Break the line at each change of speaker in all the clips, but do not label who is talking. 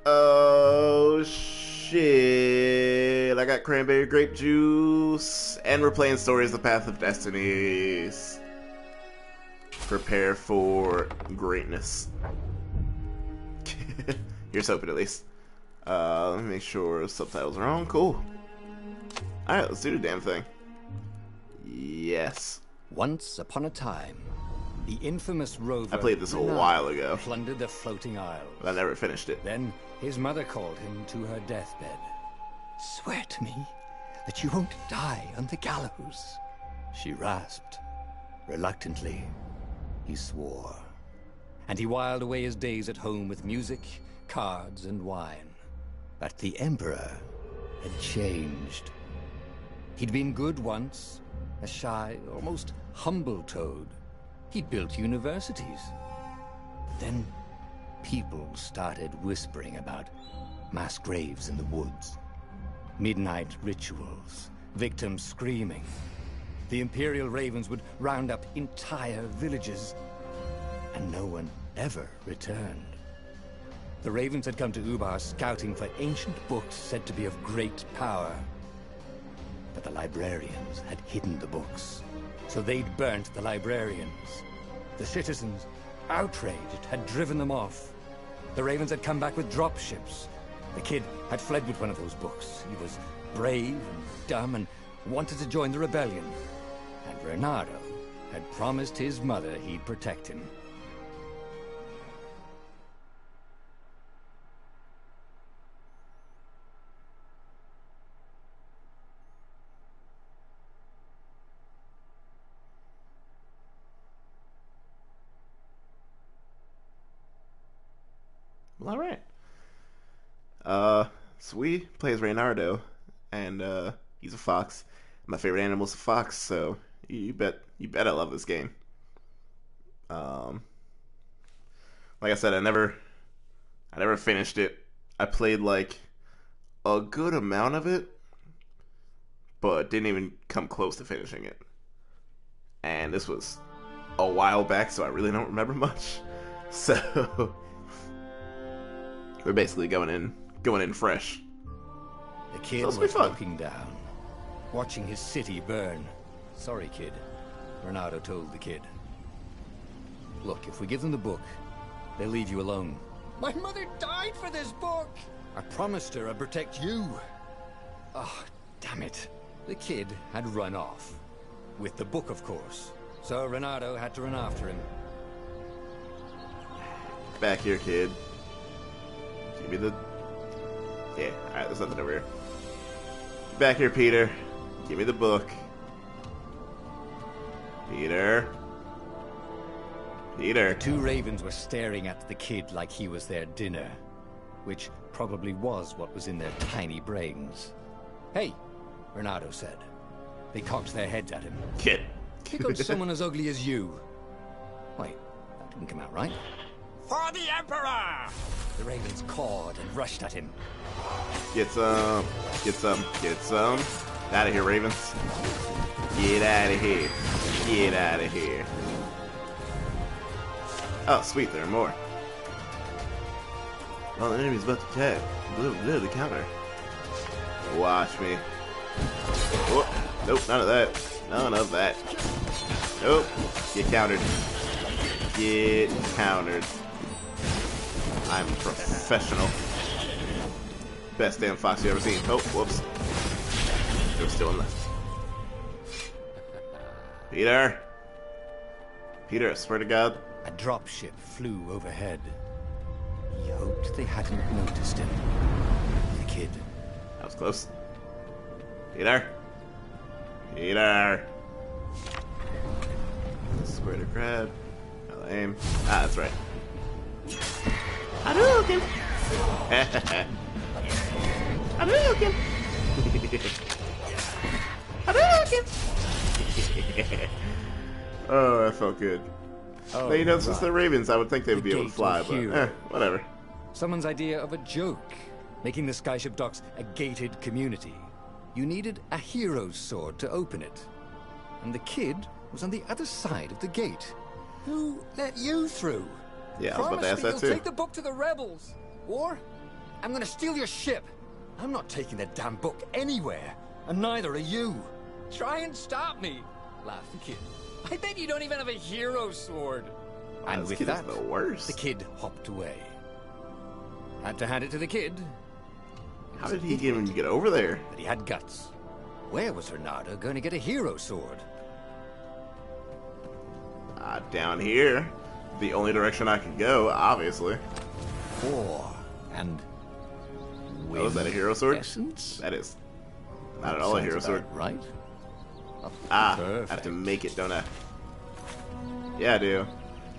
Oh shit! I got cranberry grape juice, and we're playing Stories: The Path of Destinies. Prepare for greatness. Here's hoping, at least. Let me make sure subtitles are on. Cool. Alright, let's do the damn thing. Yes.
Once upon a time, the infamous rover
I played this a while ago,
plundered the floating isles.
but I never finished it.
Then his mother called him to her deathbed. "Swear to me that you won't die on the gallows," she rasped. Reluctantly, he swore. And he whiled away his days at home with music, cards, and wine. But the Emperor had changed. He'd been good once, a shy, almost humble toad. He'd built universities. Then people started whispering about mass graves in the woods, midnight rituals, victims screaming. The Imperial Ravens would round up entire villages, and no one ever returned. The Ravens had come to Ubar scouting for ancient books said to be of great power. But the librarians had hidden the books, so they'd burnt the librarians. The citizens, outraged, had driven them off. The Ravens had come back with dropships. The kid had fled with one of those books. He was brave and dumb and wanted to join the rebellion. And Reynardo had promised his mother he'd protect him.
Well, all right. So we play as Reynardo, and he's a fox. My favorite animal's a fox, so you bet I love this game. Like I said, I never finished it. I played like a good amount of it, but didn't even come close to finishing it. And this was a while back, so I really don't remember much. So we're basically going in fresh.
The kid was looking down, watching his city burn. "Sorry, kid," Reynardo told the kid. "Look, if we give them the book, they'll leave you alone." "My mother died for this book!" "I promised her I'd protect you." "Oh, damn it." The kid had run off. With the book, of course. So Reynardo had to run after him.
Back here, kid. Give me the... Yeah, alright, there's nothing over here. Back here, Peter. Give me the book. Peter. Peter.
The two ravens were staring at the kid like he was their dinner, which probably was what was in their tiny brains. "Hey," Reynardo said. They cocked their heads at him.
Kid.
"Pick on someone as ugly as you." Wait, that didn't come out right. "For the Emperor!" The ravens cawed and rushed at him.
Get some. Get some. Get some. Out of here, ravens. Get out of here. Get out of here. Oh, sweet, there are more. Oh, the enemy's about to attack. Blue, the counter. Watch me. Oh, nope, none of that. None of that. Nope. Get countered. Get countered. I'm professional. Best damn fox you ever seen. Oh, whoops. There's still one left. Peter! Peter, I swear to God.
A dropship flew overhead. He hoped they hadn't noticed him. The kid.
That was close. Peter! Peter! Square to grab. I'll aim. Ah, that's right. Hadouken! Hadouken! Hadouken! Oh, that felt good.
Oh,
Now, you know,
right.
since they're ravens, I would think they would be able to fly, but whatever.
Someone's idea of a joke, making the skyship docks a gated community. You needed a hero's sword to open it. And the kid was on the other side of the gate. "Who let you through?"
Yeah, I was about to ask that
You'll
too.
take the book to the rebels, or
I'm gonna steal your ship. I'm not taking that damn book anywhere, and neither are you. Try and stop me, laughed the kid. I bet you don't even have a hero sword. And
This
with
kid
that,
is the worst.
the kid hopped away. Had to hand it to the kid.
How did he even get over there?
But he had guts. Where was Renato going to get a hero sword?
Down here. The only direction I could go, obviously.
War and
Oh, is that a hero sword?
Essence?
That is not at all a hero
Sounds
sword.
about right?
I have
Perfect.
to make it, don't I? Yeah, I do.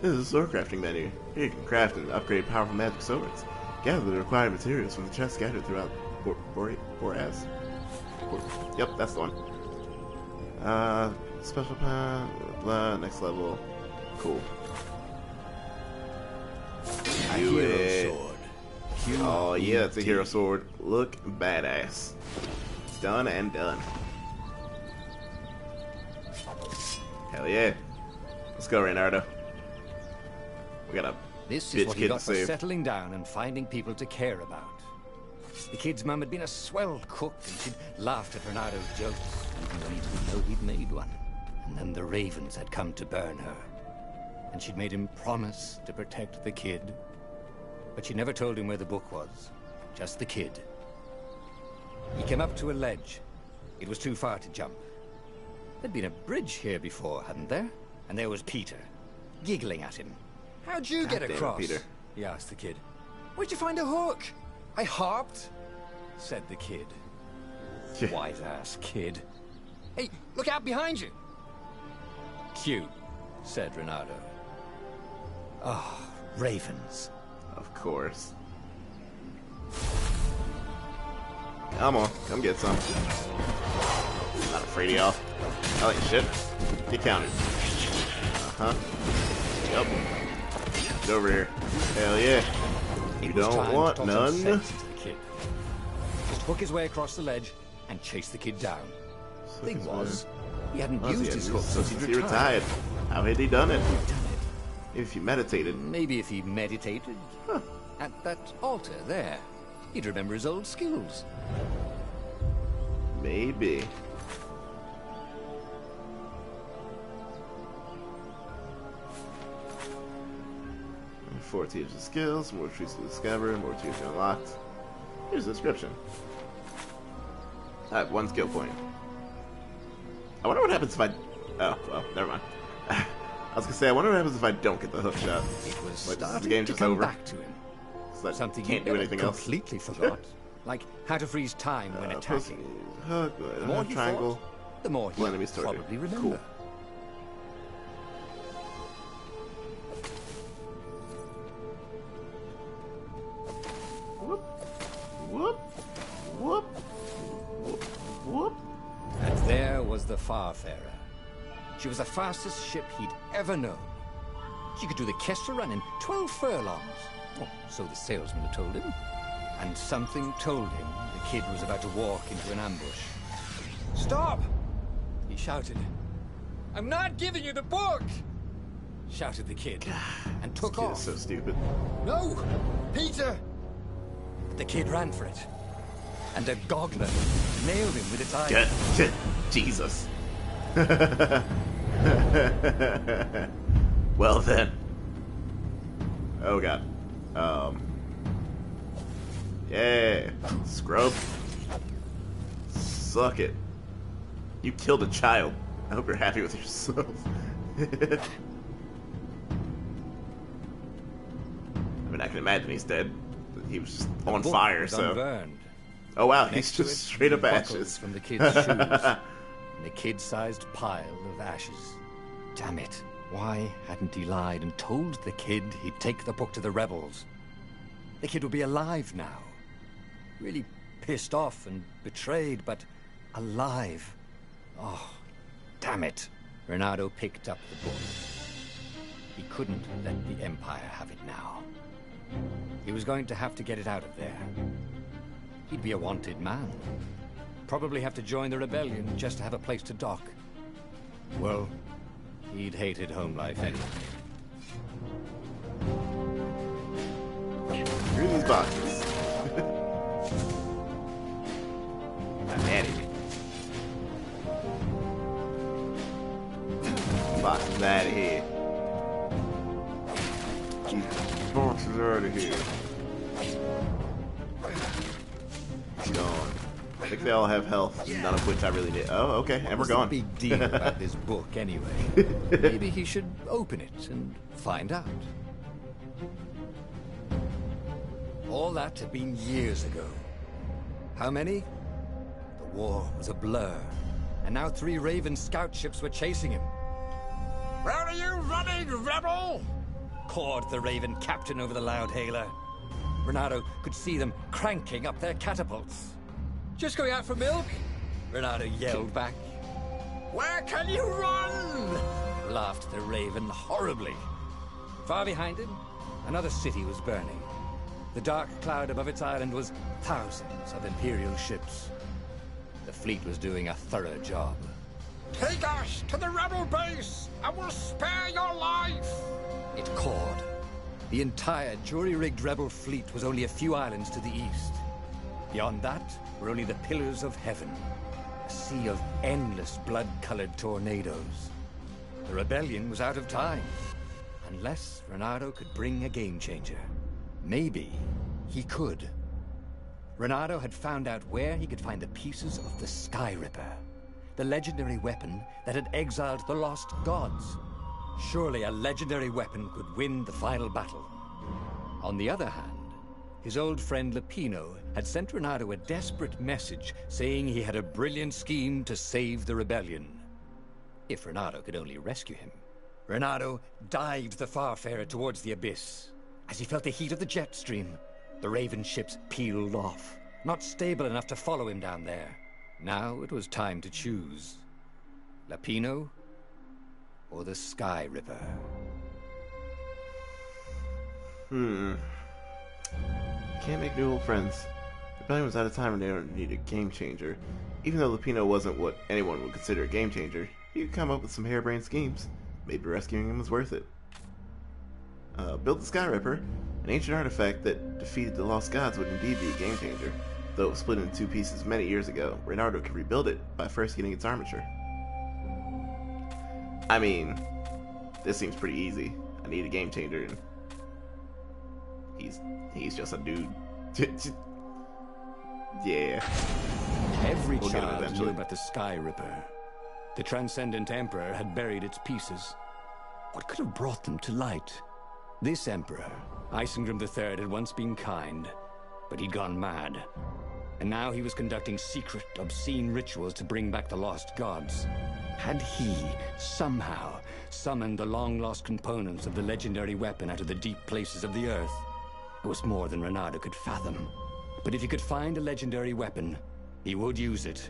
This is a sword crafting menu. Here you can craft and upgrade powerful magic swords. Gather the required materials from the chests scattered throughout Boraz. Yep, that's the one. Special power, blah, next level. Cool.
A
Do
hero
it.
sword.
Oh yeah, it's a hero sword. Look badass. Done and done. Hell yeah. Let's go, Reynardo. We got a
This is
bitch
what he
kid to
got for
save.
settling down and finding people to care about. The kid's mum had been a swell cook, and she'd laughed at Renato's jokes, even when he didn't know he'd made one. And then the ravens had come to burn her. And she'd made him promise to protect the kid. But she never told him where the book was. Just the kid. He came up to a ledge. It was too far to jump. There'd been a bridge here before, hadn't there? And there was Peter, giggling at him. How'd you get
damn it,
across?
Peter.
He asked the kid. Where'd you find a hook? I hopped, said the kid. White-ass kid. Hey, look out behind you! Cute, said Renato. Oh, ravens.
Of course. Come on, come get some. I'm not afraid of y'all. I like shit. Get counted. Uh-huh. Yup. Get over here. Hell yeah. You
It was
don't
time
want
to talk some
none.
sense to the kid. Just hook his way across the ledge and chase the kid down. Thing was, he hadn't used his hook since
Since
he'd
he
retired.
retired. How had he done it?
Done it.
If he meditated.
Maybe if he meditated at that altar there, he'd remember his old skills.
Maybe. Four tiers of skills, more truths to discover, more tiers unlocked. Here's the description. I have one skill point. I wonder what happens if I... Oh, well, never mind. I was gonna say, I wonder what happens if I don't get the hook shot.
It was
Like,
starting
the game
to
just
come
over.
back to him.
So I
Something
can't
he
do
never
anything else.
completely forgot. Like how to freeze time when
Plus,
attacking.
hook,
The more he
triangle.
fought, the more he
Well, enemies torture.
probably remember.
Cool. Whoop. Whoop. Whoop. Whoop. Whoop.
And there was the Farfarer. She was the fastest ship he'd ever known. She could do the Kessel run in 12 furlongs. Oh, so the salesman had told him. And something told him the kid was about to walk into an ambush. Stop! He shouted. I'm not giving you the book! Shouted the kid, and took
This kid
off.
is so stupid.
No! Peter! The kid ran for it. And a goggler nailed him with its eye.
Jesus. Well then. Oh god. Yeah. Scrub. Suck it. You killed a child. I hope you're happy with yourself. I mean, I can imagine he's dead. He was just on
Book
fire,
was
so.
unburned.
Oh wow, he's
Next to
just
it,
straight up
buckles
ashes.
from the kid's shoes. In a kid-sized pile of ashes. Damn it. Why hadn't he lied and told the kid he'd take the book to the rebels? The kid would be alive now. Really pissed off and betrayed, but alive. Oh, damn it. Renato picked up the book. He couldn't let the Empire have it now. He was going to have to get it out of there. He'd be a wanted man. Probably have to join the rebellion just to have a place to dock. Well, he'd hated home life anyway.
Screw these boxes. foxes are out of here. Gone. I think they all have health, none of which I really did. Oh, okay, and we're
What's the
going.
big deal about this book anyway? Maybe he should open it and find out. All that had been years ago. How many? The war was a blur, and now 3 Raven scout ships were chasing him. "Where are you running, rebel?" cawed the Raven captain over the loud hailer. Renato could see them cranking up their catapults. "Just going out for milk?" Renato yelled back. "Where can you run?" laughed the Raven horribly. Far behind him, another city was burning. The dark cloud above its island was thousands of Imperial ships. The fleet was doing a thorough job. "Take us to the rebel base, and we'll spare your life!" it cawed. The entire jury-rigged rebel fleet was only a few islands to the east. Beyond that were only the pillars of heaven, a sea of endless blood-colored tornadoes. The rebellion was out of time, unless Renato could bring a game-changer. Maybe he could. Renato had found out where he could find the pieces of the Sky Ripper, the legendary weapon that had exiled the lost gods. Surely a legendary weapon could win the final battle. On the other hand, his old friend Lapino had sent Renato a desperate message saying he had a brilliant scheme to save the rebellion. If Renato could only rescue him. Renato dived the Farfarer towards the abyss. As he felt the heat of the jet stream, the Raven ships peeled off, not stable enough to follow him down there. Now it was time to choose. Lapino or the Sky Ripper?
Can't make new old friends. The Rebellion was out of time and they don't need a game changer. Even though Lupino wasn't what anyone would consider a game changer, he could come up with some harebrained schemes. Maybe rescuing him was worth it. Build the Sky Ripper, an ancient artifact that defeated the Lost Gods, would indeed be a game changer. Though it was split into 2 pieces many years ago, Reynardo could rebuild it by first getting its armature. I mean, this seems pretty easy. I need a game changer, and he's just a dude. Yeah.
Every
We'll get him
child
eventually.
knew about the Sky Ripper. The Transcendent Emperor had buried its pieces. What could have brought them to light? This Emperor, Isengrim III, had once been kind, but he'd gone mad. And now he was conducting secret, obscene rituals to bring back the lost gods. Had he, somehow, summoned the long-lost components of the legendary weapon out of the deep places of the earth? It was more than Reynardo could fathom. But if he could find a legendary weapon, he would use it.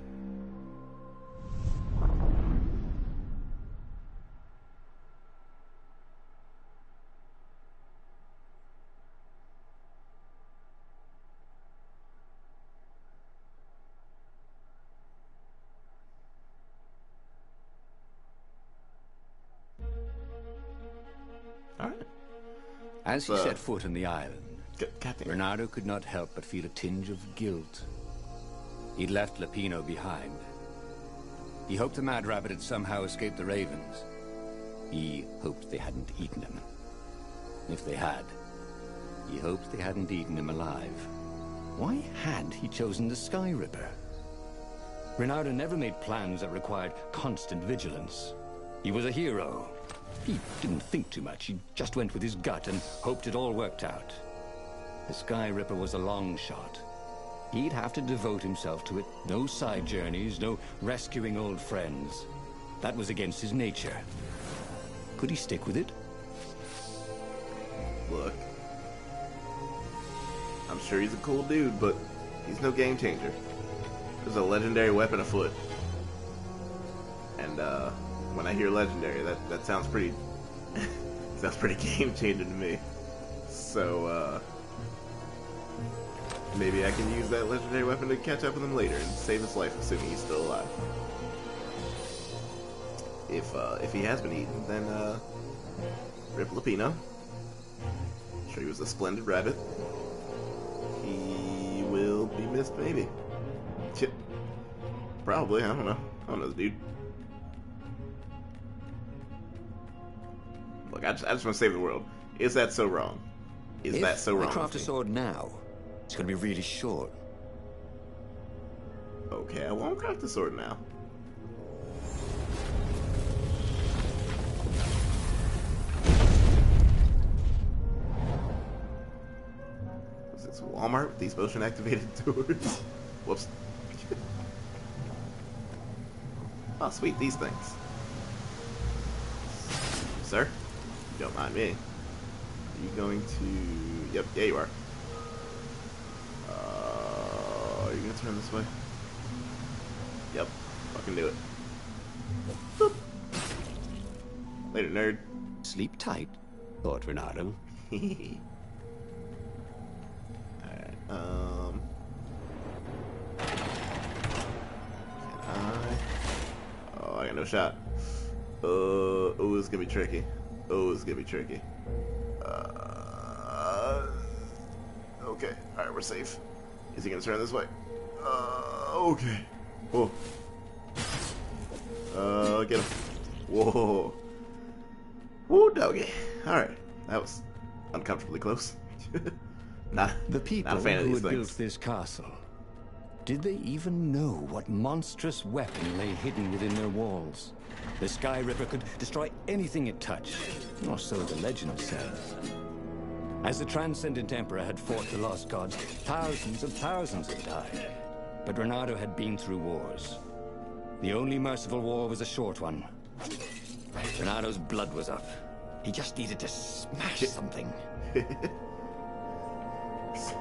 Alright.
As he set foot on the island,
Goddamn.
Reynardo could not help but feel a tinge of guilt. He'd left Lapino behind. He hoped the Mad Rabbit had somehow escaped the Ravens. He hoped they hadn't eaten him. If they had, he hoped they hadn't eaten him alive. Why had he chosen the Sky Ripper? Reynardo never made plans that required constant vigilance. He was a hero. He didn't think too much. He just went with his gut and hoped it all worked out. The Sky Ripper was a long shot. He'd have to devote himself to it. No side journeys, no rescuing old friends. That was against his nature. Could he stick with it?
Look, I'm sure he's a cool dude, but he's no game changer. There's a legendary weapon afoot. And, when I hear legendary, that sounds pretty... sounds pretty game-changing to me. So, maybe I can use that legendary weapon to catch up with him later and save his life, assuming he's still alive. If he has been eaten, then, Rip Lapino. I'm sure he was a splendid rabbit. He will be missed, maybe. Chip. Probably, I don't know. I don't know, dude. Look, I just want to save the world. Is that so wrong? Is that so
If I
wrong?
craft a sword now, it's going to be really short.
Okay, I won't craft the sword now. Was this Walmart with these motion activated doors? Whoops. Oh, sweet, these things. Sir, you don't mind me. Are you going to... Yep, yeah you are. Are you going to turn this way? Yep, fucking do it. Boop. Later, nerd.
Sleep tight, thought Renato.
Alright, Oh, I got no shot. Oh, it's gonna be tricky. Oh, it's gonna be tricky. Okay, alright, we're safe. Is he gonna turn this way? Okay. Whoa. Get him. Whoa. Woo, doggy. Alright, that was uncomfortably close. not
The people
not a fan of
who
these
had built
things.
this castle, did they even know what monstrous weapon lay hidden within their walls? The Sky Ripper could destroy anything it touched, or so the legend says. As the Transcendent Emperor had fought the lost gods, thousands and thousands had died. But Renato had been through wars. The only merciful war was a short one. Renato's blood was up. He just needed to smash something.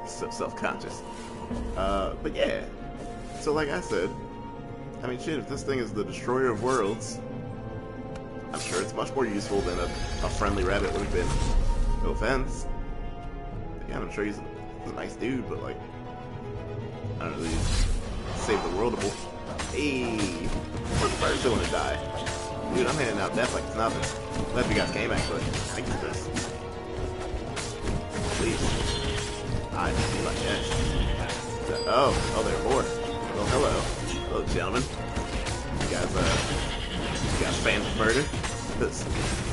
So self-conscious. But yeah. So like I said, I mean shit, if this thing is the destroyer of worlds, I'm sure it's much more useful than a friendly rabbit would have been. No offense. Yeah, I'm sure he's a nice dude, but like, I don't really save the worldable. Hey, what birds don't want to die? Dude, I'm handing out death like it's nothing. Glad you guys came actually. Thank you for this. Please. I see my cash. Oh, they're bored. Well, hello. Hello, gentlemen. You guys fans of murder?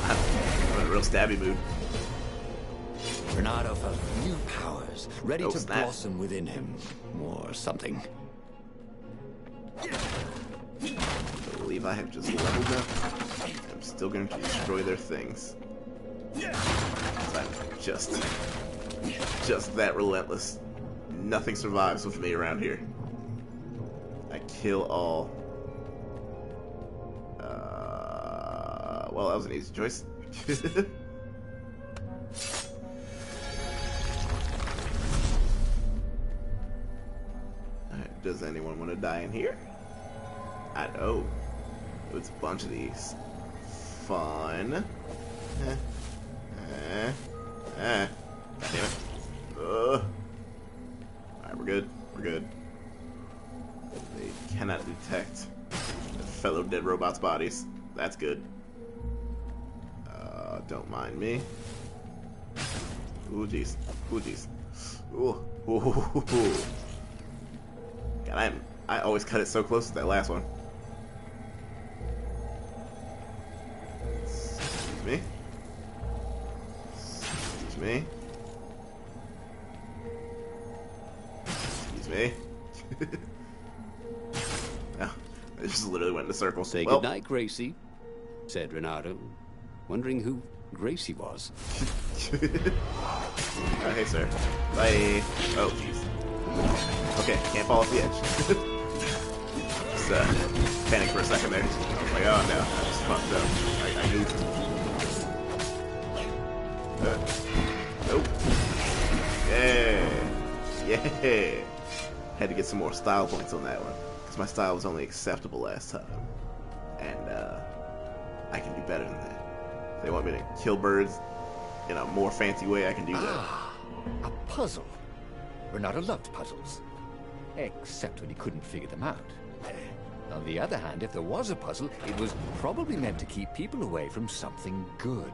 I'm in a real stabby mood.
Renato felt new powers, ready to
snap.
blossom within him, or something.
I believe I have just leveled up. I'm still going to destroy their things. I'm just that relentless. Nothing survives with me around here. I kill all. Well, that was an easy choice. Alright, does anyone want to die in here? I know. It's a bunch of these. Fun. God damn it. Alright, we're good. We're good. They cannot detect fellow dead robots' bodies. That's good. Don't mind me. Ooh, jeez. Ooh, jeez. Ooh. Ooh. God, I always cut it so close to that last one. Excuse me. Excuse me. Excuse me. No, I just literally went in a circle.
Say
Well,
goodnight, Gracie, said Renato, wondering who Gracie was.
hey, sir. Bye. Oh, jeez. Okay, can't fall off the edge. Just panic for a second there. I was like, oh no, I just fucked up. I goofed. Nope. Yeah. Yeah. Had to get some more style points on that one. Because my style was only acceptable last time. And, I can do better than that. If they want me to kill birds in a more fancy way, I can do that.
Ah, a puzzle. Renato loved puzzles. Except when he couldn't figure them out. On the other hand, if there was a puzzle, it was probably meant to keep people away from something good.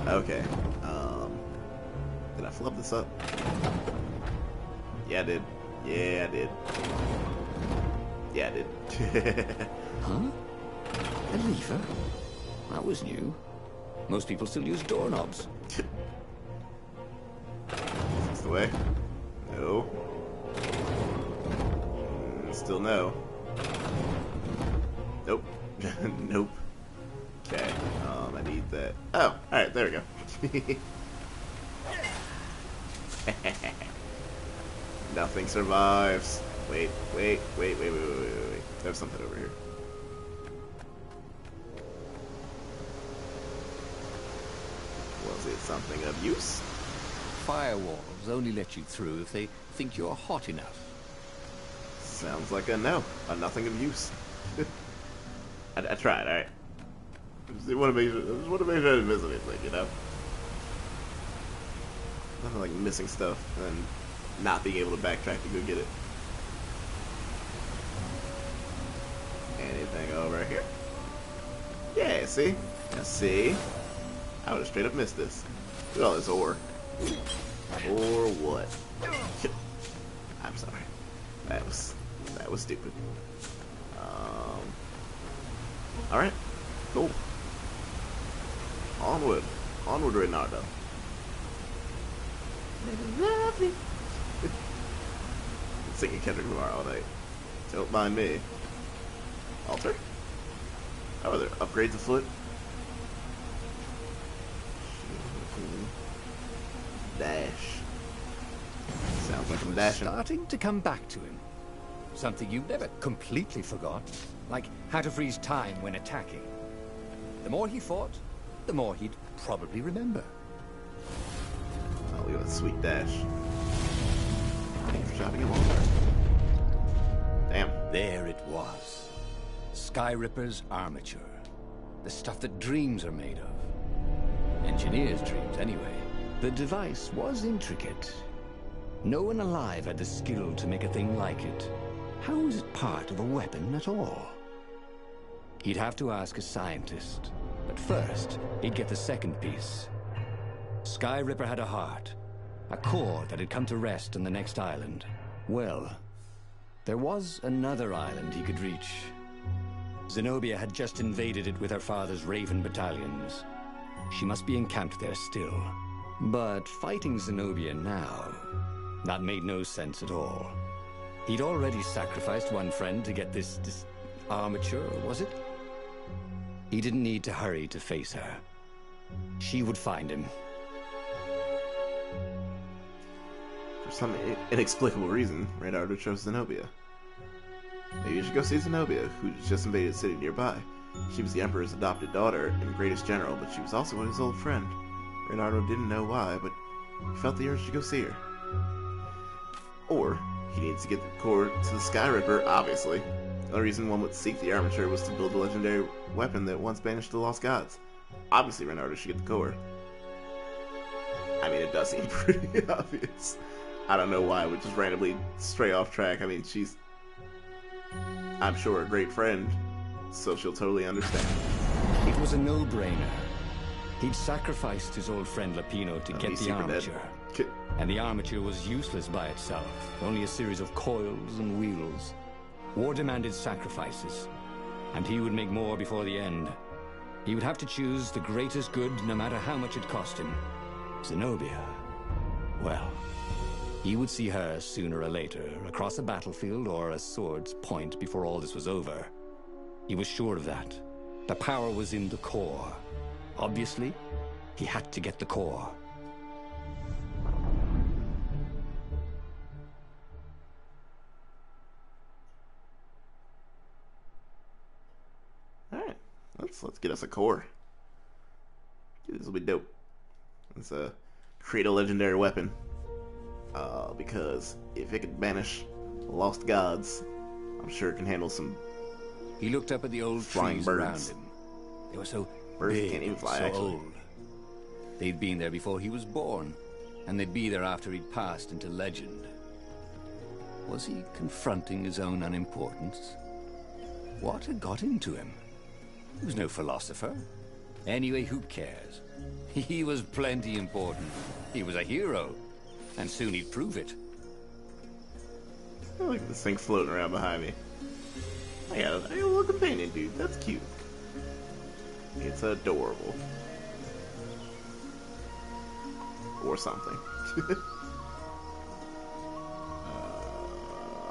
Okay. Did I flub this up? Yeah, I did. Yeah, I did. Yeah, I did.
Huh? A lever? That was new. Most people still use doorknobs.
That's the way. No. Still no. Nope. Nope. Okay. I need that. Oh, alright, there we go. Nothing survives. Wait. There's something over here. Was it something of use?
Firewalls only let you through if they think you're hot enough.
Sounds like a no. A nothing of use. I tried, alright. I just want to make sure I didn't miss anything, you know? Nothing like missing stuff and not being able to backtrack to go get it. Anything over here? Yeah, see? Now see? I would have straight up missed this. Look at all this ore. Or what? I'm sorry. That was stupid. Alright. Cool. Onward. Onward, Reynardo. Lovely. Singing Kendrick Lamar all night. Don't mind me. Altar? How are there upgrades afoot? Dash. Sounds like I'm dashing.
Starting to come back to him. Something you never completely forgot. Like how to freeze time when attacking. The more he fought, the more he'd probably remember.
Oh, look at that sweet dash. Thanks for shopping at Walmart. Damn.
There it was. Sky Ripper's armature. The stuff that dreams are made of. Engineers' dreams, anyway. The device was intricate. No one alive had the skill to make a thing like it. How was it part of a weapon at all? He'd have to ask a scientist. But first, he'd get the second piece. Sky Ripper had a heart. A core that had come to rest on the next island. Well, there was another island he could reach. Zenobia had just invaded it with her father's Raven battalions. She must be encamped there still. But fighting Zenobia now, that made no sense at all. He'd already sacrificed one friend to get this armature, was it? He didn't need to hurry to face her. She would find him.
For some inexplicable reason, Reynardo chose Zenobia. Maybe you should go see Zenobia, who just invaded a city nearby. She was the Emperor's adopted daughter and greatest general, but she was also his old friend. Reynardo didn't know why, but he felt the urge to go see her. Or, he needs to get the core to the Sky Ripper, obviously. The only reason one would seek the armature was to build a legendary weapon that once banished the lost gods. Obviously, Reynardo should get the core. I mean, it does seem pretty obvious. I don't know why I would just randomly stray off track. I mean, she's, I'm sure, a great friend, so she'll totally understand.
It was a no-brainer. He'd sacrificed his old friend Lapino to get the armature. And the armature was useless by itself, only a series of coils and wheels. War demanded sacrifices, and he would make more before the end. He would have to choose the greatest good no matter how much it cost him. Zenobia. Well, he would see her sooner or later, across a battlefield or a sword's point before all this was over. He was sure of that. The power was in the core. Obviously, he had to get the core.
Alright, let's get us a core. This will be dope. Let's create a legendary weapon. Because if it could banish lost gods, I'm sure it can handle some.
He looked up at the old
flying
trees
birds.
around him. They were so
Birds
big,
can't even fly,
so
actually.
old. They'd been there before he was born, and they'd be there after he'd passed into legend. Was he confronting his own unimportance? What had got into him? He was no philosopher. Anyway, who cares? He was plenty important. He was a hero, and soon he'd prove it.
Look at this thing floating around behind me. I got a little companion, dude. That's cute. It's adorable. Or something.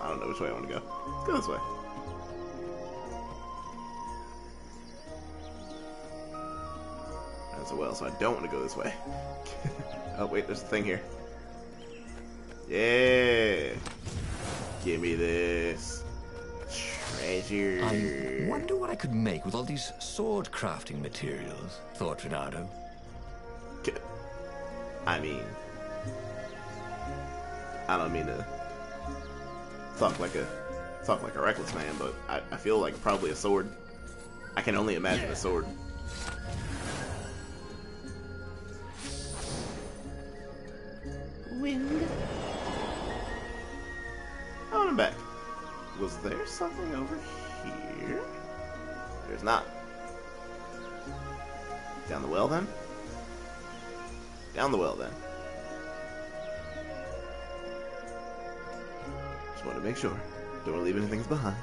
I don't know which way I want to go. Let's go this way. As well, so I don't want to go this way. Oh, wait, there's a thing here. Yeah! Give me this. Treasure.
I wonder what I could make with all these sword crafting materials, thought Renato.
I mean, I don't mean to talk like a reckless man, but I feel like probably a sword. I can only imagine a sword. Wind. Oh, I'm back. Was there something over here? There's not. Down the well, then? Down the well, then. Just want to make sure. Don't want to leave anything behind.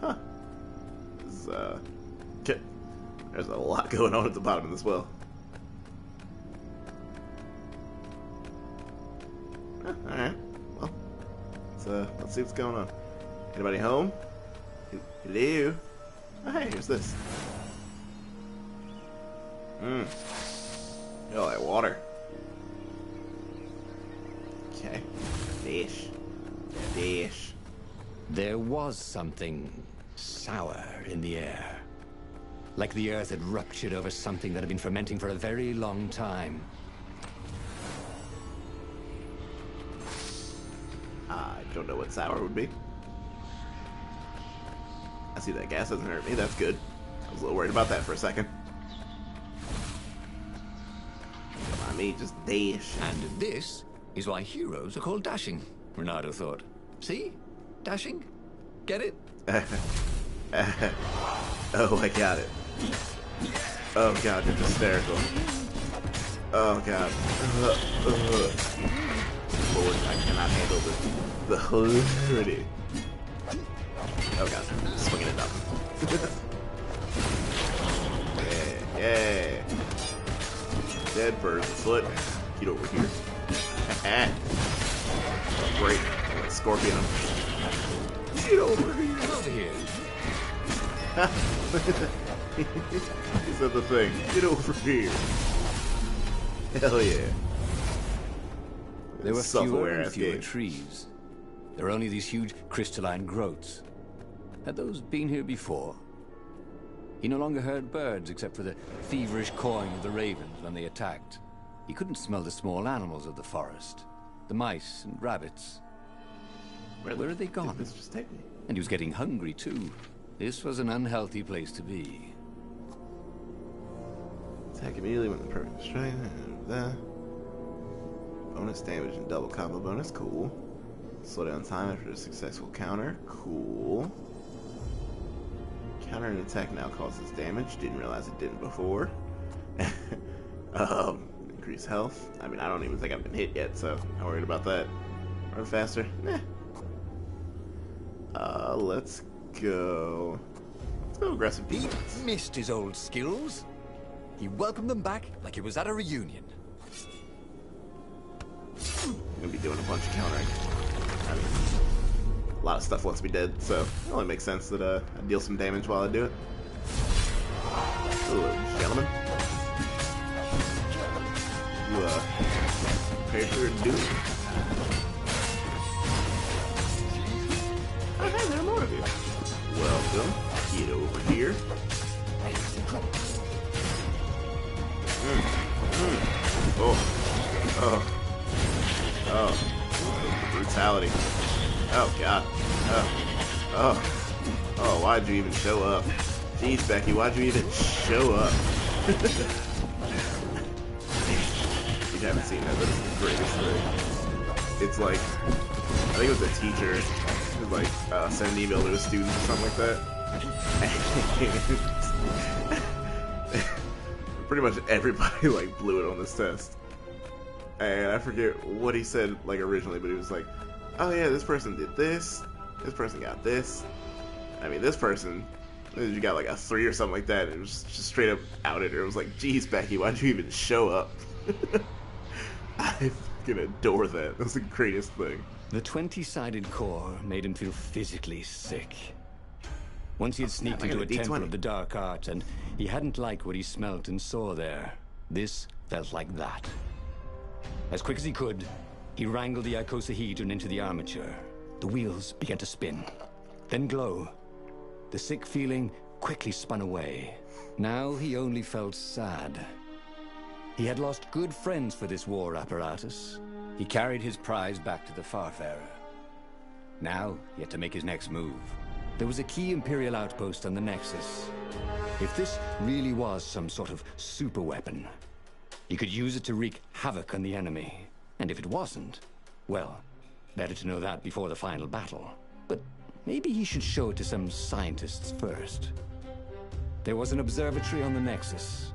Huh. There's a lot going on at the bottom of this well. Alright. Well, let's see what's going on. Anybody home? Hello? Oh, hey, here's this. Oh, that water. Okay. Fish. Fish.
There was something sour in the air. Like the earth had ruptured over something that had been fermenting for a very long time.
I don't know what sour would be. I see that gas doesn't hurt me. That's good. I was a little worried about that for a second. Come on, me, just dash.
And this is why heroes are called dashing, Renato thought. See? Dashing? Get it?
Oh, I got it. Oh god, they're hysterical. Oh god. Lord, I cannot handle the hilarity. Oh god, swinging it up. Yeah. Dead bird's foot. Get over here. Great. Like scorpion. Get over here.
Over here.
He said the thing. Get over here. Hell yeah.
There were fewer and fewer
game.
trees. There were only these huge crystalline growths. Had those been here before? He no longer heard birds except for the feverish cawing of the ravens when they attacked. He couldn't smell the small animals of the forest. The mice and rabbits. Where had they gone?
This just take me.
And he was getting hungry too. This was an unhealthy place to be.
Attack immediately when the perfect strike. Bonus damage and double combo bonus. Cool. Slow down time after a successful counter. Cool. Counter an attack now causes damage. Didn't realize it didn't before. Increase health. I mean, I don't even think I've been hit yet, so I'm not worried about that. Run faster. Nah. Let's go. Let's go aggressive
He
defense.
missed his old skills. He welcomed them back like he was at a reunion.
I'm gonna be doing a bunch of countering. I mean, a lot of stuff wants to be dead, so it only makes sense that I deal some damage while I do it. Hello, gentlemen. You prepare for doom. Oh, hey, there are more of you. Welcome. Get over here. Oh. Oh. Oh. Brutality. Oh, God. Oh. Oh, why'd you even show up? Jeez, Becky, why'd you even show up? You haven't seen that, but it's the greatest thing. It's like, I think it was a teacher who, like, sent an email to a student or something like that. Pretty much everybody like blew it on this test. And I forget what he said like originally, but he was like, "Oh yeah, this person did this. This person got this. I mean, this person, you got like a 3 or something like that." It was just straight up outed her. It was like, "Geez, Becky, why'd you even show up?" I fucking adore that. That's the greatest thing.
The 20-sided core made him feel physically sick. Once he had sneaked into a temple of the dark art, and he hadn't liked what he smelt and saw there. This felt like that. As quick as he could, he wrangled the icosahedron into the armature. The wheels began to spin, then glow. The sick feeling quickly spun away. Now he only felt sad. He had lost good friends for this war apparatus. He carried his prize back to the Farfarer. Now he had to make his next move. There was a key Imperial outpost on the Nexus. If this really was some sort of super weapon, he could use it to wreak havoc on the enemy. And if it wasn't, well, better to know that before the final battle. But maybe he should show it to some scientists first. There was an observatory on the Nexus.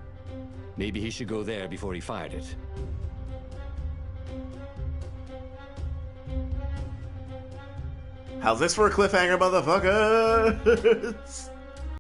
Maybe he should go there before he fired it.
How's this for a cliffhanger, motherfuckers?